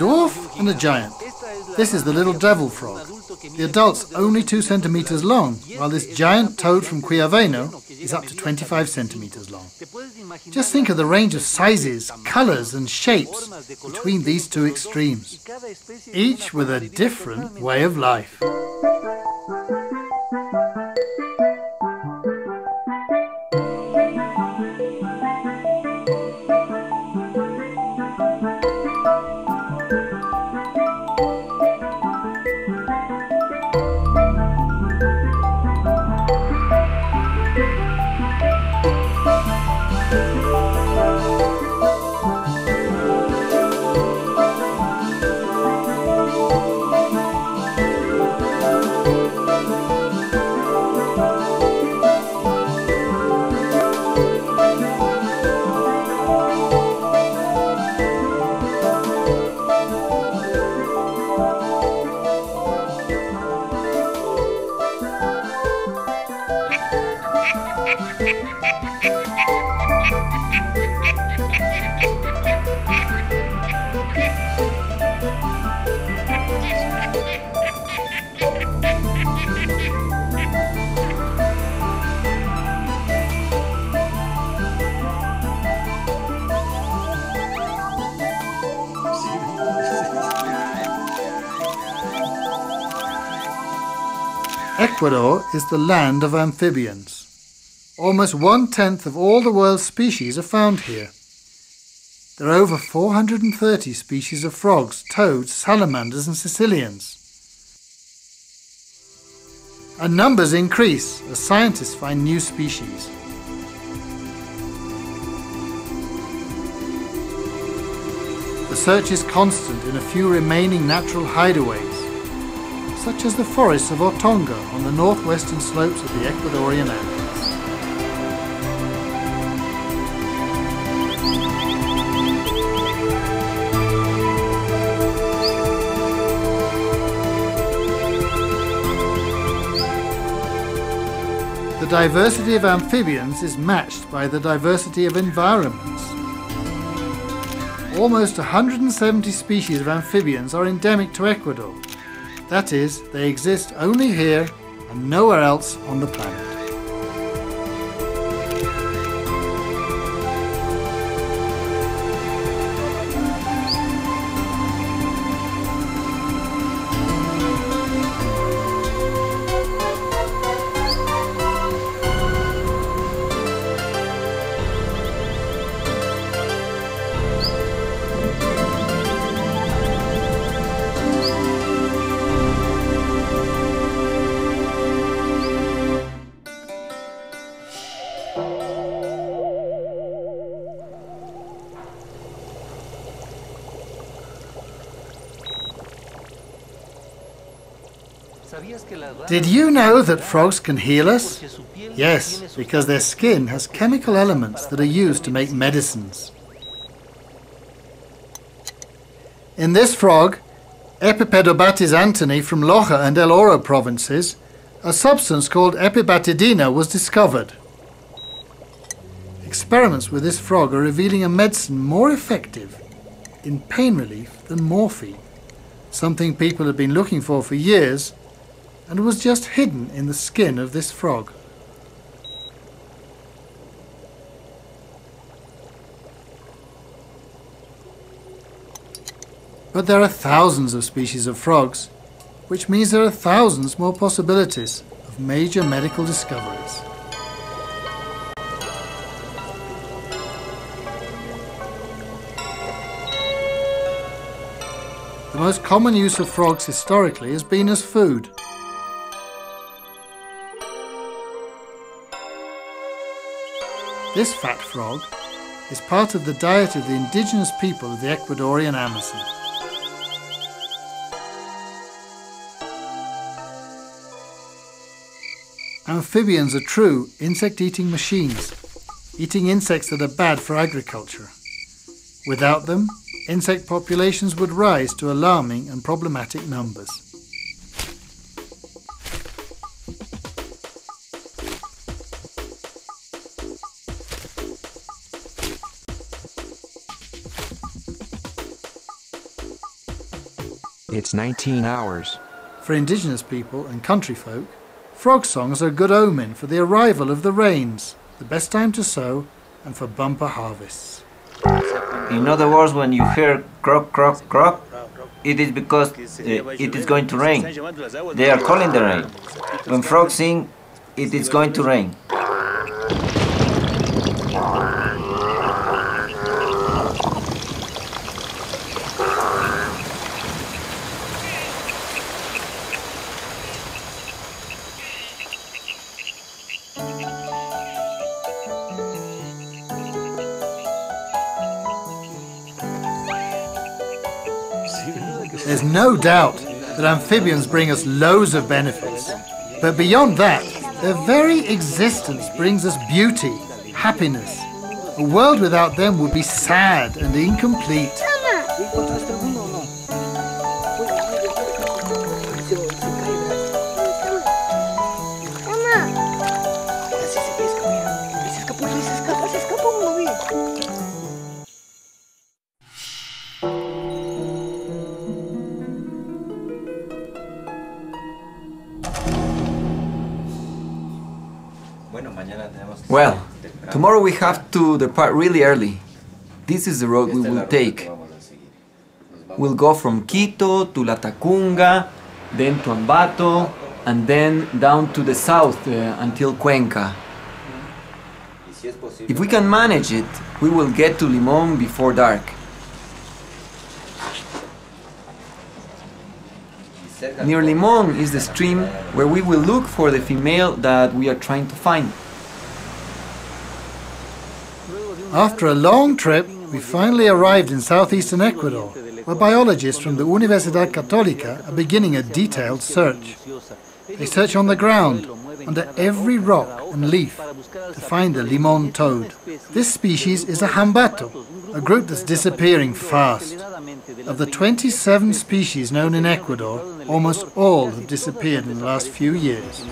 dwarf and a giant. This is the little devil frog. The adult's only 2 centimeters long, while this giant toad from Cuiaveno is up to 25 centimeters long. Just think of the range of sizes, colors and shapes between these two extremes, each with a different way of life. Ecuador is the land of amphibians. Almost 1/10 of all the world's species are found here. There are over 430 species of frogs, toads, salamanders and caecilians. And numbers increase as scientists find new species. The search is constant in a few remaining natural hideaways, such as the forests of Otonga on the northwestern slopes of the Ecuadorian Andes. The diversity of amphibians is matched by the diversity of environments. Almost 170 species of amphibians are endemic to Ecuador. That is, they exist only here and nowhere else on the planet. Did you know that frogs can heal us? Yes, because their skin has chemical elements that are used to make medicines. In this frog, Epipedobates antony from Loja and El Oro provinces, a substance called epibatidina was discovered. Experiments with this frog are revealing a medicine more effective in pain relief than morphine, something people have been looking for years, and was just hidden in the skin of this frog. But there are thousands of species of frogs, which means there are thousands more possibilities of major medical discoveries. The most common use of frogs historically has been as food. This fat frog is part of the diet of the indigenous people of the Ecuadorian Amazon. Amphibians are true insect-eating machines, eating insects that are bad for agriculture. Without them, insect populations would rise to alarming and problematic numbers. It's 19 hours. For indigenous people and country folk, frog songs are a good omen for the arrival of the rains, the best time to sow, and for bumper harvests. In other words, when you hear croak, croak, croak, it is because it is going to rain. They are calling the rain. When frogs sing, it is going to rain. There's no doubt that amphibians bring us loads of benefits. But beyond that, their very existence brings us beauty, happiness. A world without them would be sad and incomplete. Well, tomorrow we have to depart really early. This is the road we will take. We'll go from Quito to Latacunga, then to Ambato, and then down to the south until Cuenca. If we can manage it, we will get to Limón before dark. Near Limón is the stream where we will look for the female that we are trying to find. After a long trip, we finally arrived in southeastern Ecuador, where biologists from the Universidad Católica are beginning a detailed search. They search on the ground, under every rock and leaf, to find the limon toad. This species is a jambato, a group that's disappearing fast. Of the 27 species known in Ecuador, almost all have disappeared in the last few years.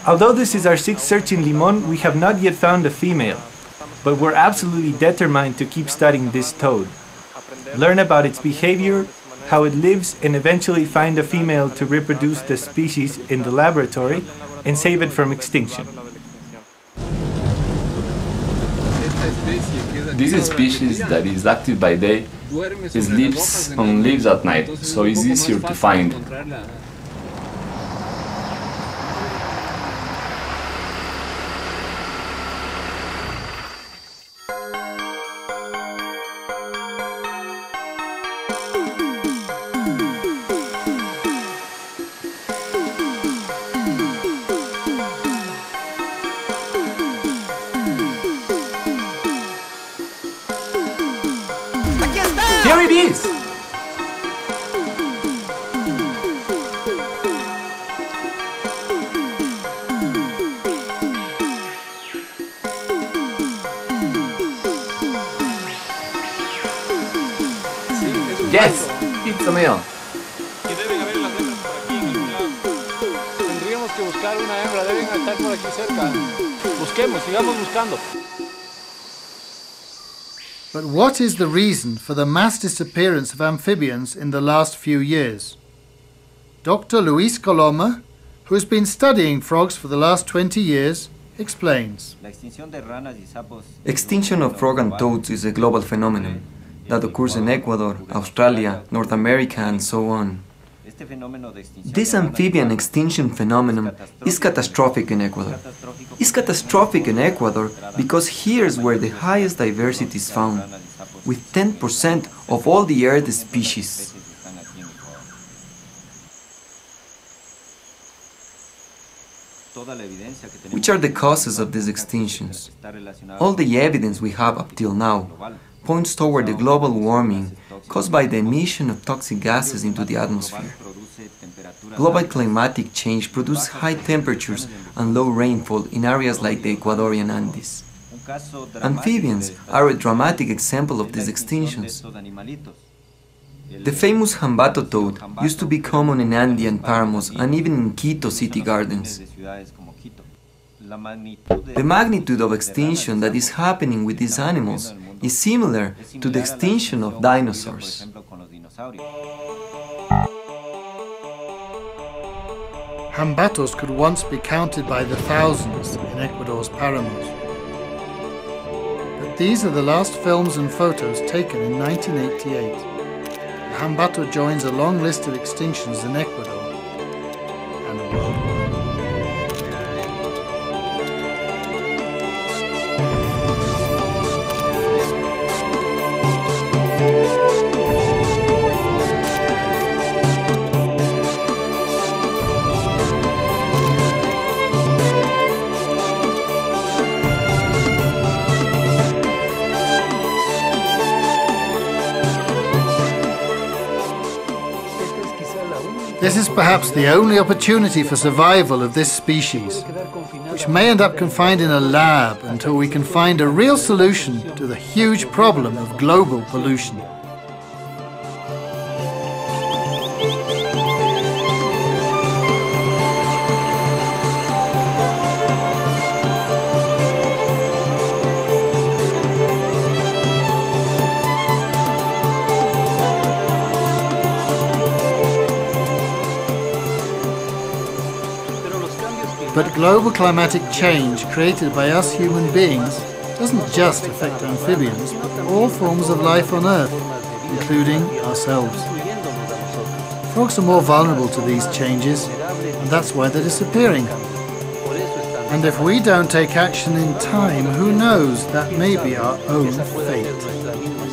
Although this is our sixth search in Limón, we have not yet found a female, but we're absolutely determined to keep studying this toad, learn about its behavior, how it lives, and eventually find a female to reproduce the species in the laboratory and save it from extinction. This species that is active by day sleeps on leaves at night, so it's easier to find. Here it is! Yes, it's a male. Tendríamos que buscar una hembra, deben estar por aquí cerca. Busquemos, sigamos buscando. But what is the reason for the mass disappearance of amphibians in the last few years? Dr. Luis Coloma, who has been studying frogs for the last 20 years, explains. Extinction of frog and toads is a global phenomenon that occurs in Ecuador, Australia, North America, and so on. This amphibian extinction phenomenon is catastrophic in Ecuador. It's catastrophic in Ecuador because here's where the highest diversity is found, with 10% of all the earth species. Which are the causes of these extinctions? All the evidence we have up till now points toward the global warming caused by the emission of toxic gases into the atmosphere. Global climatic change produces high temperatures and low rainfall in areas like the Ecuadorian Andes. Amphibians are a dramatic example of these extinctions. The famous Jambato toad used to be common in Andean páramos and even in Quito city gardens. The magnitude of extinction that is happening with these animals is similar to the extinction of dinosaurs. Jambatos could once be counted by the thousands in Ecuador's páramos. But these are the last films and photos taken in 1988. The Jambato joins a long list of extinctions in Ecuador and worldwide. This is perhaps the only opportunity for survival of this species, which may end up confined in a lab until we can find a real solution to the huge problem of global pollution. But global climatic change created by us human beings doesn't just affect amphibians, but all forms of life on Earth, including ourselves. Frogs are more vulnerable to these changes, and that's why they're disappearing. And if we don't take action in time, who knows, that may be our own fate.